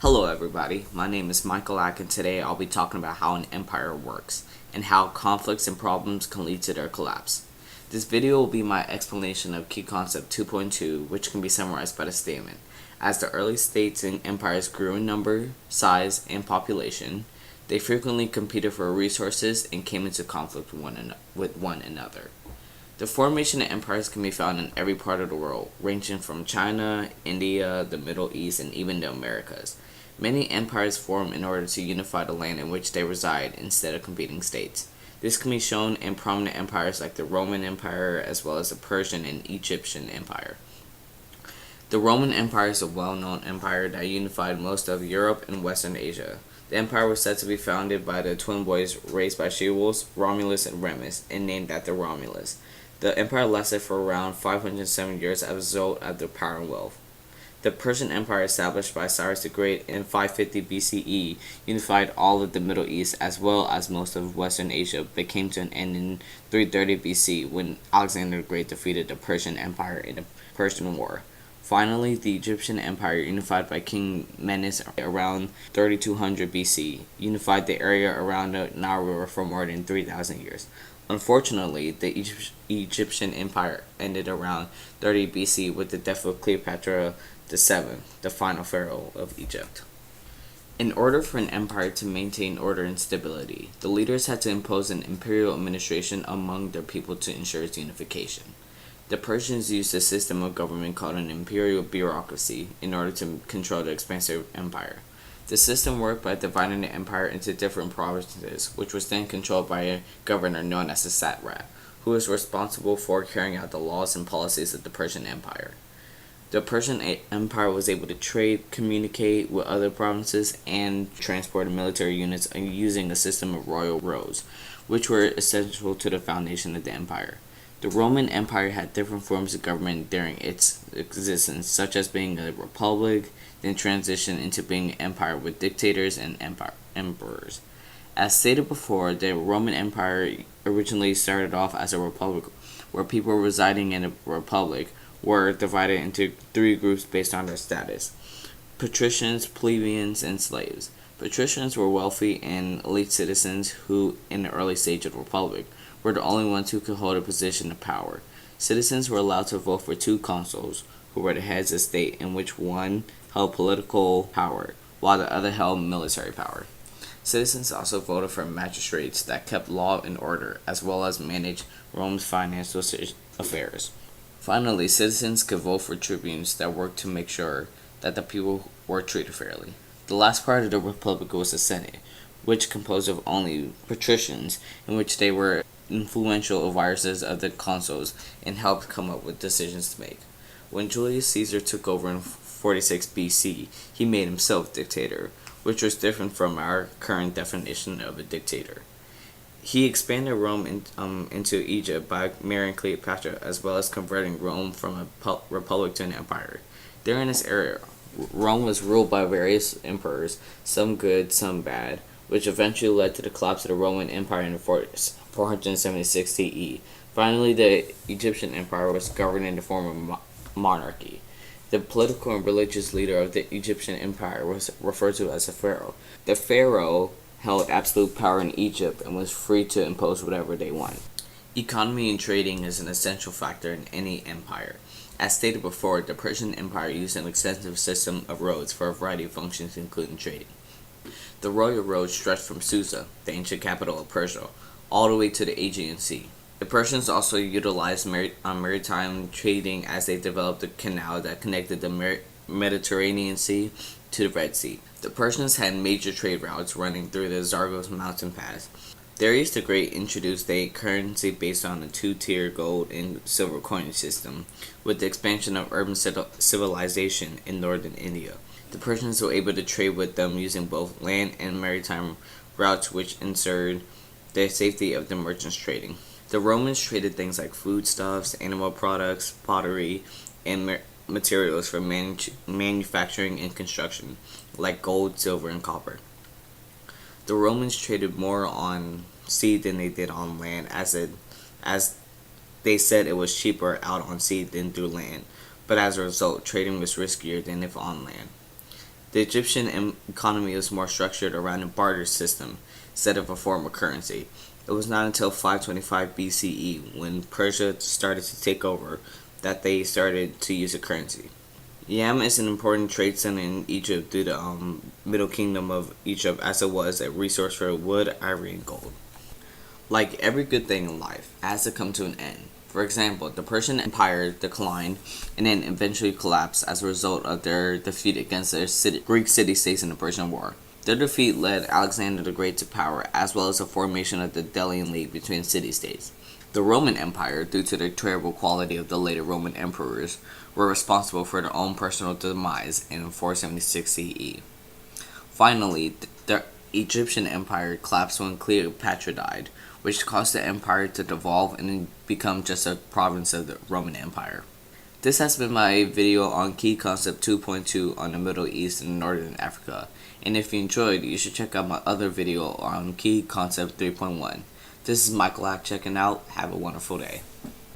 Hello, everybody. My name is Michael Ack, and today I'll be talking about how an empire works and how conflicts and problems can lead to their collapse. This video will be my explanation of Key Concept 2.2, which can be summarized by the statement. As the early states and empires grew in number, size, and population, they frequently competed for resources and came into conflict with one another. The formation of empires can be found in every part of the world, ranging from China, India, the Middle East, and even the Americas. Many empires form in order to unify the land in which they reside instead of competing states. This can be shown in prominent empires like the Roman Empire as well as the Persian and Egyptian Empire. The Roman Empire is a well-known empire that unified most of Europe and Western Asia. The empire was said to be founded by the twin boys raised by she-wolves, Romulus and Remus, and named after Romulus. The empire lasted for around 507 years as a result of their power and wealth. The Persian Empire, established by Cyrus the Great in 550 BCE, unified all of the Middle East as well as most of Western Asia, but came to an end in 330 BC when Alexander the Great defeated the Persian Empire in the Persian War. Finally, the Egyptian Empire, unified by King Menes around 3200 BC, unified the area around the Nile River for more than 3,000 years. Unfortunately, the Egyptian Empire ended around 30 BC with the death of Cleopatra VII, the final pharaoh of Egypt. In order for an empire to maintain order and stability, the leaders had to impose an imperial administration among their people to ensure its unification. The Persians used a system of government called an imperial bureaucracy in order to control the expansive empire. The system worked by dividing the empire into different provinces, which was then controlled by a governor known as the satrap, who was responsible for carrying out the laws and policies of the Persian Empire. The Persian Empire was able to trade, communicate with other provinces, and transport military units using a system of royal roads, which were essential to the foundation of the empire. The Roman Empire had different forms of government during its existence, such as being a republic, then transitioned into being an empire with dictators and emperors. As stated before, the Roman Empire originally started off as a republic, where people residing in a republic were divided into three groups based on their status: patricians, plebeians, and slaves. Patricians were wealthy and elite citizens who, in the early stage of the republic, were the only ones who could hold a position of power. Citizens were allowed to vote for two consuls, who were the heads of state, in which one held political power, while the other held military power. Citizens also voted for magistrates that kept law and order, as well as managed Rome's financial affairs. Finally, citizens could vote for tribunes that worked to make sure that the people were treated fairly. The last part of the republic was the Senate, which composed of only patricians, in which they were influential advisors of the consuls and helped come up with decisions to make. When Julius Caesar took over in 46 BC, he made himself dictator, which was different from our current definition of a dictator. He expanded Rome into Egypt by marrying Cleopatra, as well as converting Rome from a republic to an empire. During this era, Rome was ruled by various emperors, some good, some bad, which eventually led to the collapse of the Roman Empire in 476 CE. Finally, the Egyptian Empire was governed in the form of monarchy. The political and religious leader of the Egyptian Empire was referred to as a pharaoh. The pharaoh held absolute power in Egypt and was free to impose whatever they wanted. Economy and trading is an essential factor in any empire. As stated before, the Persian Empire used an extensive system of roads for a variety of functions, including trading. The royal road stretched from Susa, the ancient capital of Persia, all the way to the Aegean Sea. The Persians also utilized maritime trading as they developed a canal that connected the Mediterranean Sea to the Red Sea. The Persians had major trade routes running through the Zagros mountain pass. Darius the Great introduced a currency based on a two-tier gold and silver coinage system, with the expansion of urban civilization in northern India. The Persians were able to trade with them using both land and maritime routes, which ensured the safety of the merchants trading. The Romans traded things like foodstuffs, animal products, pottery, and materials for manufacturing and construction, like gold, silver, and copper. The Romans traded more on sea than they did on land, as they said it was cheaper out on sea than through land, but as a result, trading was riskier than if on land. The Egyptian economy was more structured around a barter system instead of a form of currency. It was not until 525 BCE, when Persia started to take over, that they started to use a currency. Yam is an important trade center in Egypt due to Middle Kingdom of Egypt, as it was a resource for wood, ivory, and gold. Like every good thing in life, it has to come to an end. For example, the Persian Empire declined and then eventually collapsed as a result of their defeat against the Greek city-states in the Persian War. Their defeat led Alexander the Great to power, as well as the formation of the Delian League between city-states. The Roman Empire, due to the terrible quality of the later Roman emperors, were responsible for their own personal demise in 476 CE. Finally, the Egyptian Empire collapsed when Cleopatra died, which caused the empire to devolve and become just a province of the Roman Empire. This has been my video on Key Concept 2.2 on the Middle East and Northern Africa, and if you enjoyed, you should check out my other video on Key Concept 3.1. This is Michael Ack checking out. Have a wonderful day.